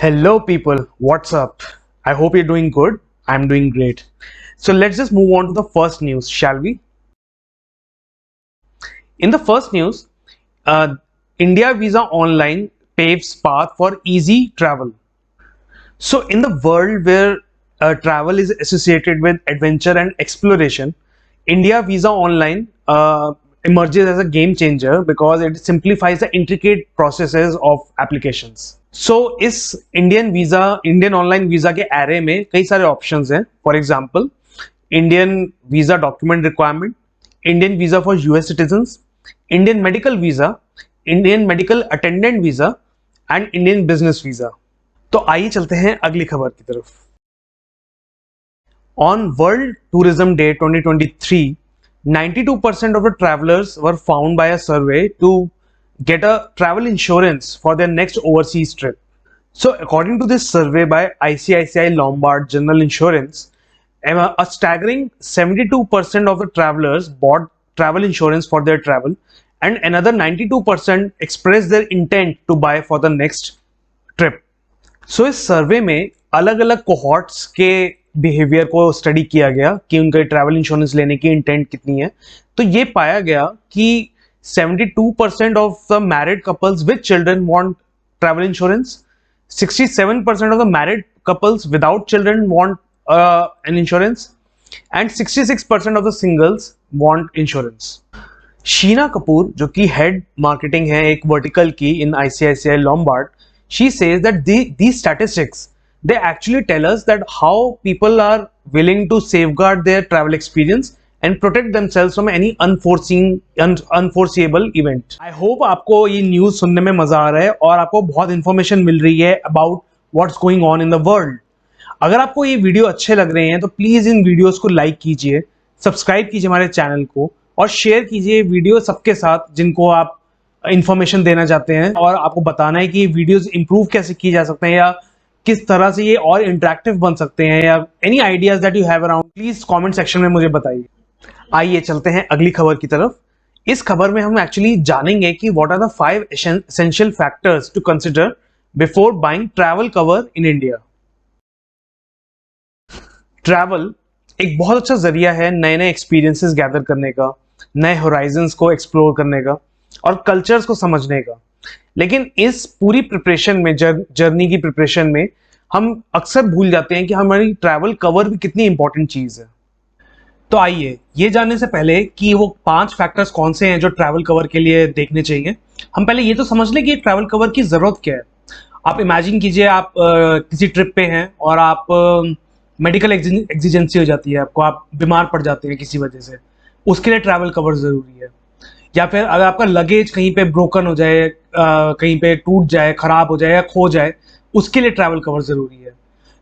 Hello, people. What's up? I hope you're doing good. I'm doing great. So let's just move on to the first news, shall we? In the first news, India Visa Online paves path for easy travel. So, in the world where travel is associated with adventure and exploration, India Visa Online emerges as a game changer because it simplifies the intricate processes of applications. So, इस Indian online visa के array में कई सारे options हैं. For example, Indian visa document requirement, Indian visa for US citizens, Indian medical visa, Indian medical attendant visa and Indian business visa. तो आइए चलते हैं अगली खबर की तरफ. On world tourism day 2023, 92% of the travelers were found by a survey to get a travel insurance for their next overseas trip. So, according to this survey by ICICI Lombard General Insurance, a staggering 72% of the travelers bought travel insurance for their travel, and another 92% expressed their intent to buy for the next trip. So, इस सर्वे में अलग अलग cohorts के behaviour को study किया गया कि उनके ट्रैवल इंश्योरेंस लेने की इंटेंट कितनी है. तो ये पाया गया कि 72% of the married couples with children want travel insurance, 67% of the married couples without children want an insurance, and 66% of the singles want insurance. Sheena Kapoor, जो कि हेड मार्केटिंग है एक वर्टिकल की इन ICICI Lombard, she says that these statistics, they actually tell us that how people are willing to safeguard their travel experience and protect themselves from any unforeseeable event. I hope आपको ये news सुनने में मज़ा आ रहा है और आपको बहुत इन्फॉर्मेशन मिल रही है about what's going on in the world. अगर आपको ये वीडियो अच्छे लग रहे हैं तो प्लीज़ इन वीडियोस को लाइक कीजिए, सब्सक्राइब कीजिए हमारे चैनल को और शेयर कीजिए वीडियो सबके साथ जिनको आप इंफॉर्मेशन देना चाहते हैं और आपको बताना है कि ये वीडियोस इंप्रूव कैसे किए जा सकते हैं या किस तरह से ये और इंटरेक्टिव बन सकते हैं या any ideas that you have around, please comment section में मुझे बताइए. आइए चलते हैं अगली खबर की तरफ. इस खबर में हम एक्चुअली जानेंगे कि what are the 5 essential factors to consider before buying travel cover in India. Travel एक बहुत अच्छा जरिया है नए नए एक्सपीरियंसेस गैदर करने का, नए होराइजन्स को एक्सप्लोर करने का और कल्चर्स को समझने का. लेकिन इस पूरी प्रिपरेशन में, जर्नी की प्रिपरेशन में, हम अक्सर भूल जाते हैं कि हमारी ट्रैवल कवर भी कितनी इंपॉर्टेंट चीज़ है. तो आइए ये जानने से पहले कि वो 5 फैक्टर्स कौन से हैं जो ट्रैवल कवर के लिए देखने चाहिए, हम पहले ये तो समझ लें कि ट्रैवल कवर की ज़रूरत क्या है. आप इमेजिन कीजिए आप किसी ट्रिप पे हैं और आप मेडिकल एग्जिजेंसी हो जाती है आपको, आप बीमार पड़ जाते हैं किसी वजह से, उसके लिए ट्रैवल कवर ज़रूरी है. या फिर अगर आपका लगेज कहीं पे ब्रोकन हो जाए, कहीं पे टूट जाए, खराब हो जाए या खो जाए, उसके लिए ट्रैवल कवर ज़रूरी है.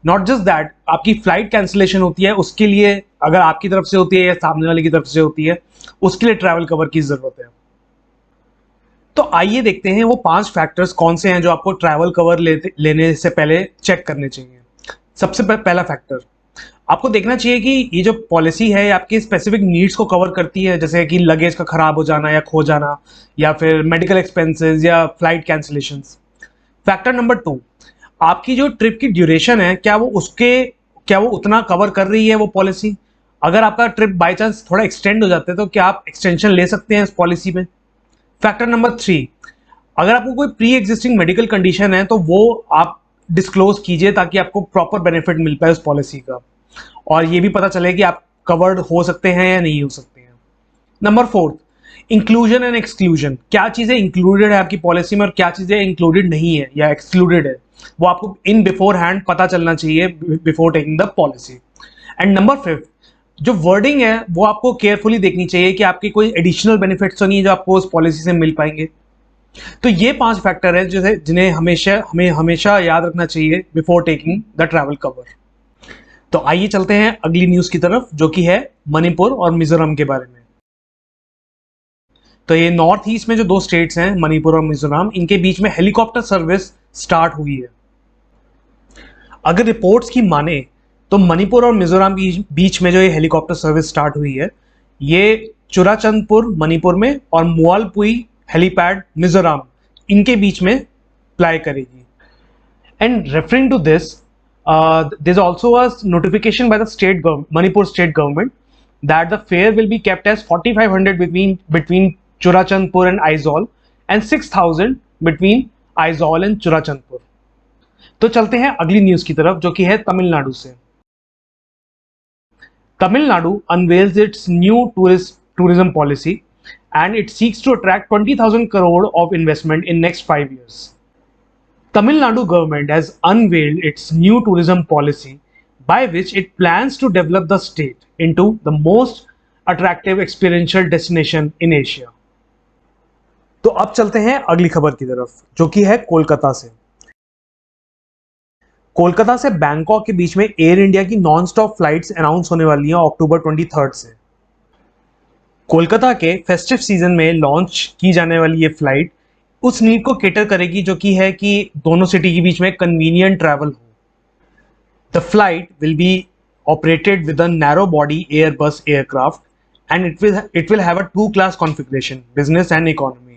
नॉट जस्ट दैट, आपकी फ्लाइट कैंसिलेशन होती है, उसके लिए अगर आपकी तरफ से होती है या सामने वाले की तरफ से होती है, उसके लिए ट्रैवल कवर की ज़रूरत है. तो आइए देखते हैं वो 5 फैक्टर्स कौन से हैं जो आपको ट्रैवल कवर लेने से पहले चेक करने चाहिए. सबसे पहला फैक्टर, आपको देखना चाहिए कि ये जो पॉलिसी है आपकी स्पेसिफिक नीड्स को कवर करती है, जैसे कि लगेज का खराब हो जाना या खो जाना या फिर मेडिकल एक्सपेंसेस या फ्लाइट कैंसिलेशंस. फैक्टर नंबर 2, आपकी जो ट्रिप की ड्यूरेशन है क्या वो उतना कवर कर रही है वो पॉलिसी. अगर आपका ट्रिप बाय चांस थोड़ा एक्सटेंड हो जाता है तो क्या आप एक्सटेंशन ले सकते हैं इस पॉलिसी में. फैक्टर नंबर 3, अगर आपको कोई प्री एग्जिस्टिंग मेडिकल कंडीशन है तो वो आप डिस्क्लोज कीजिए ताकि आपको प्रॉपर बेनिफिट मिल पाए उस पॉलिसी का और ये भी पता चले कि आप कवर्ड हो सकते हैं या नहीं हो सकते हैं. Number 4, inclusion and exclusion. क्या चीज़ें इंक्लूडेड है आपकी पॉलिसी में और क्या चीज़ें इंक्लूडेड नहीं है या एक्सक्लूडेड है, वो आपको इन बिफोर हैंड पता चलना चाहिए before taking the policy. And number 5, जो वर्डिंग है वो आपको केयरफुली देखनी चाहिए कि आपके कोई एडिशनल बेनिफिट्स तो नहीं है जो आपको उस पॉलिसी से मिल पाएंगे. तो ये 5 फैक्टर है जिन्हें हमें हमेशा याद रखना चाहिए before taking the travel cover. तो आइए चलते हैं अगली न्यूज की तरफ जो कि है मणिपुर और मिजोरम के बारे में. तो ये नॉर्थ ईस्ट में जो 2 स्टेट्स हैं मणिपुर और मिजोरम, इनके बीच में हेलीकॉप्टर सर्विस स्टार्ट हुई है. अगर रिपोर्ट्स की माने तो मणिपुर और मिजोरम के बीच में जो ये हेलीकॉप्टर सर्विस स्टार्ट हुई है, ये चुराचंदपुर मणिपुर में और मोअलपुई हेलीपैड मिजोरम, इनके बीच में फ्लाई करेगी. And referring to this, there's also a notification by the Manipur state government that the fare will be kept as 4,500 between Churachandpur and Aizawl and 6,000 between Aizawl and Churachandpur. तो चलते हैं अगली news की तरफ जो कि है तमिलनाडु से। Tamil Nadu unveils its new tourism policy and it seeks to attract 20,000 crore of investment in next 5 years. Tamil Nadu government has unveiled its new tourism policy by which it plans to develop the state into the most attractive experiential destination in Asia. तो अब चलते हैं अगली खबर की तरफ जो कि है कोलकाता से। कोलकाता से बैंकॉक के बीच में एयर इंडिया की नॉन स्टॉप फ्लाइट्स अनाउंस होने वाली हैं अक्टूबर 23 से। कोलकाता के फेस्टिव सीजन में लॉन्च की जाने वाली ये फ्लाइट उस नीड को केटर करेगी जो कि है कि दोनों सिटी के बीच में कन्वीनियंट ट्रैवल हो। The flight will be operated with a narrow body Airbus aircraft and it will have a 2 class configuration, business and economy.